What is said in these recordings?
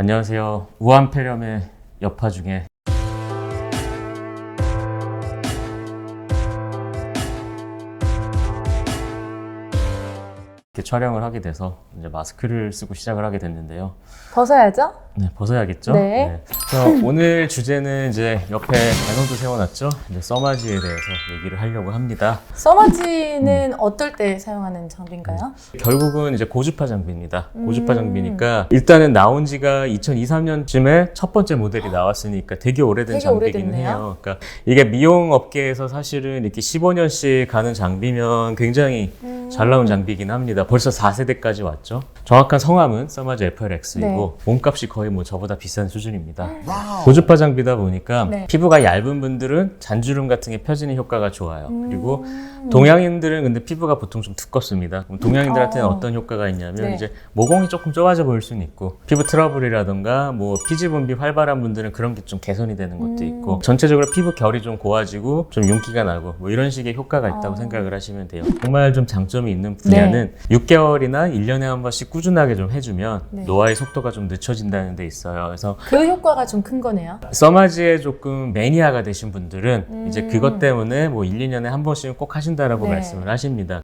안녕하세요. 우한폐렴의 여파 중에 이렇게 촬영을 하게 돼서 이제 마스크를 쓰고 시작을 하게 됐는데요. 벗어야죠? 네, 벗어야겠죠? 네. 그래서 오늘 주제는 이제 옆에 배너도 세워놨죠? 이제 써마지에 대해서 얘기를 하려고 합니다. 써마지는 어떨 때 사용하는 장비인가요? 결국은 이제 고주파 장비입니다. 고주파 장비니까 일단은 나온 지가 2023년쯤에 첫 번째 모델이 나왔으니까 되게 오래된 되게 장비긴 오래됐네요. 해요. 그러니까 이게 미용 업계에서 사실은 이렇게 15년씩 가는 장비면 굉장히 잘 나온 장비이긴 합니다. 벌써 4세대까지 왔죠. 정확한 성함은 써마지 FRX이고 네. 몸값이 거의 뭐 저보다 비싼 수준입니다. 고주파 장비다 보니까 네. 피부가 얇은 분들은 잔주름 같은 게 펴지는 효과가 좋아요. 그리고 동양인들은 근데 피부가 보통 좀 두껍습니다. 그럼 동양인들한테는 어떤 효과가 있냐면 네. 이제 모공이 조금 좁아져 보일 수는 있고 피부 트러블이라던가 뭐 피지 분비 활발한 분들은 그런 게 좀 개선이 되는 것도 있고 전체적으로 피부 결이 좀 고와지고 좀 윤기가 나고 뭐 이런 식의 효과가 있다고 생각을 하시면 돼요. 정말 좀 장점이 있는 분야는 6개월이나 1년에 한 번씩 꾸준하게 좀 해주면 네. 노화의 속도가 좀 늦춰진다는 데 있어요. 그래서 그 효과가 좀 큰 거네요. 써마지에 조금 매니아가 되신 분들은 이제 그것 때문에 뭐 1, 2년에 한 번씩은 꼭 하신다라고 네. 말씀을 하십니다.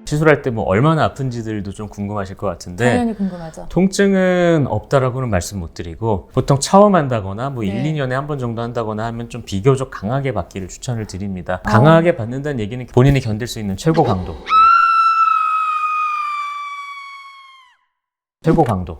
시술할 때 뭐 얼마나 아픈지들도 좀 궁금하실 것 같은데 당연히 궁금하죠. 통증은 없다라고는 말씀 못 드리고 보통 처음한다거나 뭐 1, 네. 2년에 한 번 정도 한다거나 하면 좀 비교적 강하게 받기를 추천을 드립니다. 강하게 받는다는 얘기는 본인이 견딜 수 있는 최고 강도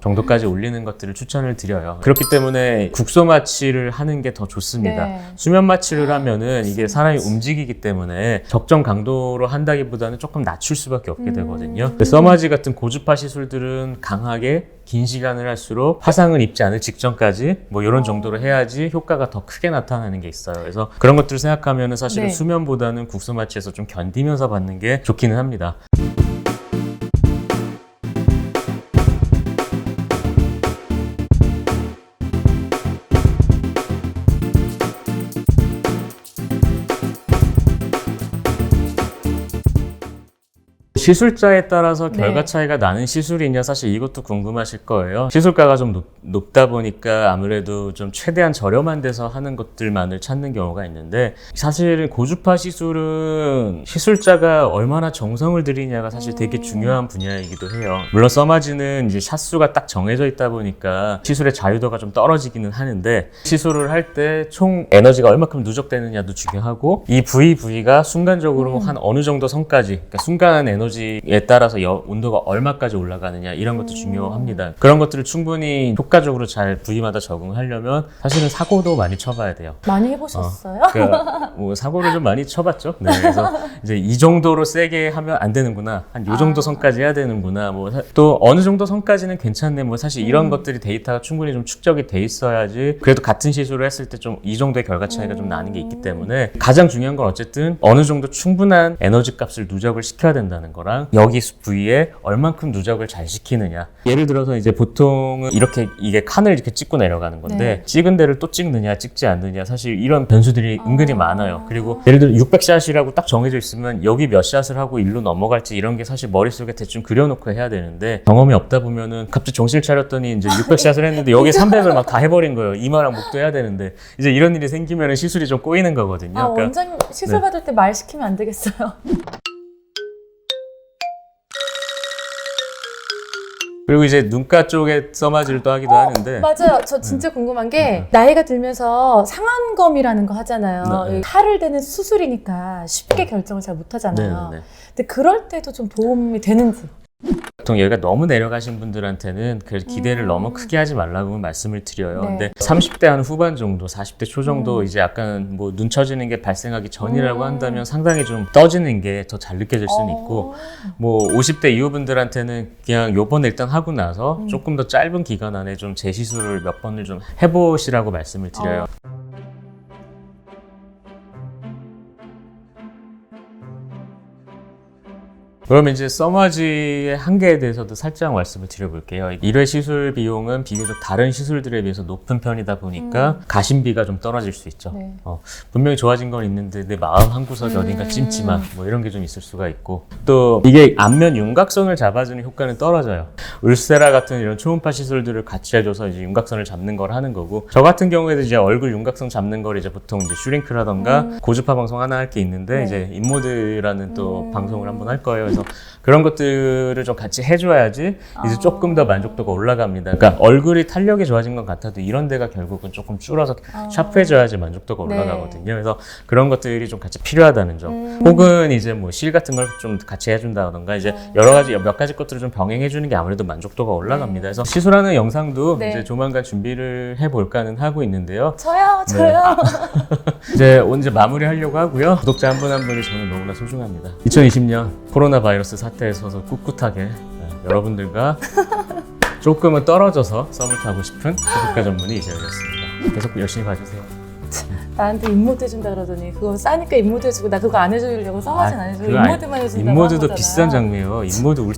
정도까지 올리는 것들을 추천을 드려요. 그렇기 때문에 국소 마취를 하는 게 더 좋습니다. 네. 수면 마취를 하면은 이게 사람이 움직이기 때문에 적정 강도로 한다기보다는 조금 낮출 수밖에 없게 되거든요. 근데 써마지 같은 고주파 시술들은 강하게 긴 시간을 할수록 화상을 입지 않을 직전까지 뭐 이런 정도로 해야지 효과가 더 크게 나타나는 게 있어요. 그래서 그런 것들을 생각하면은 사실은 네. 수면보다는 국소 마취에서 좀 견디면서 받는 게 좋기는 합니다. 시술자에 따라서 결과 네. 차이가 나는 시술이냐 사실 이것도 궁금하실 거예요. 시술가가 좀 높다 보니까 아무래도 좀 최대한 저렴한 데서 하는 것들만을 찾는 경우가 있는데 사실 고주파 시술은 시술자가 얼마나 정성을 들이냐가 사실 되게 중요한 분야이기도 해요. 물론 써마지는 이제 샷수가 딱 정해져 있다 보니까 시술의 자유도가 좀 떨어지기는 하는데 시술을 할 때 총 에너지가 얼마큼 누적되느냐도 중요하고 이 부위가 순간적으로 한 어느 정도 선까지 그러니까 순간 에너지에 따라서 온도가 얼마까지 올라가느냐 이런 것도 중요합니다. 그런 것들을 충분히 효과적으로 잘 부위마다 적응하려면 사실은 사고도 많이 쳐봐야 돼요. 많이 해보셨어요? 그러니까 뭐 사고를 좀 많이 쳐봤죠. 네, 그래서 이제 이 정도로 세게 하면 안 되는구나. 한 요 정도 선까지 해야 되는구나. 뭐 또 어느 정도 선까지는 괜찮네. 뭐 사실 이런 것들이 데이터가 충분히 좀 축적이 돼 있어야지 그래도 같은 시술을 했을 때 좀 이 정도의 결과 차이가 좀 나는 게 있기 때문에 가장 중요한 건 어쨌든 어느 정도 충분한 에너지 값을 누적을 시켜야 된다는 거랑 여기 부위에 얼만큼 누적을 잘 시키느냐. 예를 들어서 이제 보통은 이렇게 이게 칸을 이렇게 찍고 내려가는 건데 네. 찍은 데를 또 찍느냐 찍지 않느냐 사실 이런 변수들이 은근히 많아요. 그리고 예를 들어 600샷이라고 딱 정해져 있으면 여기 몇 샷을 하고 일로 넘어갈지 이런 게 사실 머릿속에 대충 그려놓고 해야 되는데 경험이 없다 보면은 갑자기 정신 차렸더니 이제 600샷을 했는데 여기 300을 막 다 해버린 거예요. 이마랑 목도 해야 되는데 이제 이런 일이 생기면은 시술이 좀 꼬이는 거거든요. 그러니까 원장님 시술 받을 때 말 시키면 안 되겠어요. 그리고 이제 눈가 쪽에 써마지를 또 하기도 하는데 맞아요. 저 진짜 궁금한 게 나이가 들면서 상안검이라는 거 하잖아요. 네. 탈을 대는 수술이니까 쉽게 결정을 잘 못하잖아요. 네네네. 근데 그럴 때도 좀 도움이 되는지. 보통 여기가 너무 내려가신 분들한테는 그 기대를 너무 크게 하지 말라고 말씀을 드려요. 네. 근데 30대 한 후반 정도, 40대 초 정도 이제 약간 뭐 눈 처지는 게 발생하기 전이라고 한다면 상당히 좀 떠지는 게 더 잘 느껴질 수는 있고 뭐 50대 이후 분들한테는 그냥 요번에 일단 하고 나서 조금 더 짧은 기간 안에 좀 재시술을 몇 번을 좀 해보시라고 말씀을 드려요. 그러면 이제 써머지의 한계에 대해서도 살짝 말씀을 드려볼게요. 1회 시술 비용은 비교적 다른 시술들에 비해서 높은 편이다 보니까 가심비가 좀 떨어질 수 있죠. 네. 분명히 좋아진 건 있는데 내 마음 한구석에 어딘가 찜찜한 뭐 이런 게 좀 있을 수가 있고, 또 이게 안면 윤곽선을 잡아주는 효과는 떨어져요. 울세라 같은 이런 초음파 시술들을 같이 해줘서 이제 윤곽선을 잡는 걸 하는 거고, 저 같은 경우에도 이제 얼굴 윤곽선 잡는 걸 이제 보통 이제 슈링크라던가 고주파 방송 하나 할 게 있는데 네. 이제 인모드라는 또 방송을 한번 할 거예요. 그래서 그런 것들을 좀 같이 해줘야지 이제 조금 더 만족도가 올라갑니다. 그러니까 얼굴이 탄력이 좋아진 것 같아도 이런 데가 결국은 조금 줄어서 샤프해져야지 만족도가 네. 올라가거든요. 그래서 그런 것들이 좀 같이 필요하다는 점. 혹은 이제 뭐 실 같은 걸 좀 같이 해준다던가 이제 여러 가지 몇 가지 것들을 좀 병행해주는 게 아무래도 만족도가 올라갑니다. 그래서 시술하는 영상도 네. 이제 조만간 준비를 해볼까는 하고 있는데요. 저요. 이제 이제 마무리하려고 하고요. 구독자 한 분 한 분이 저는 너무나 소중합니다. 2020년 코로나 바이러스 사태에 서서 꿋꿋하게 여러분들과 조금은 떨어져서 썸을 타고 싶은 피부과 전문의 이재열이었습니다. 계속 열심히 봐주세요. 나한테 인모드 해준다 그러더니 그거 싸니까 인모드 해주고 나 그거 안 해주려고 써머진 안 해주고 그거 아니- 인모드만 해준다고 인모드도 한 거잖아. 비싼 장르예요. 인모드 우리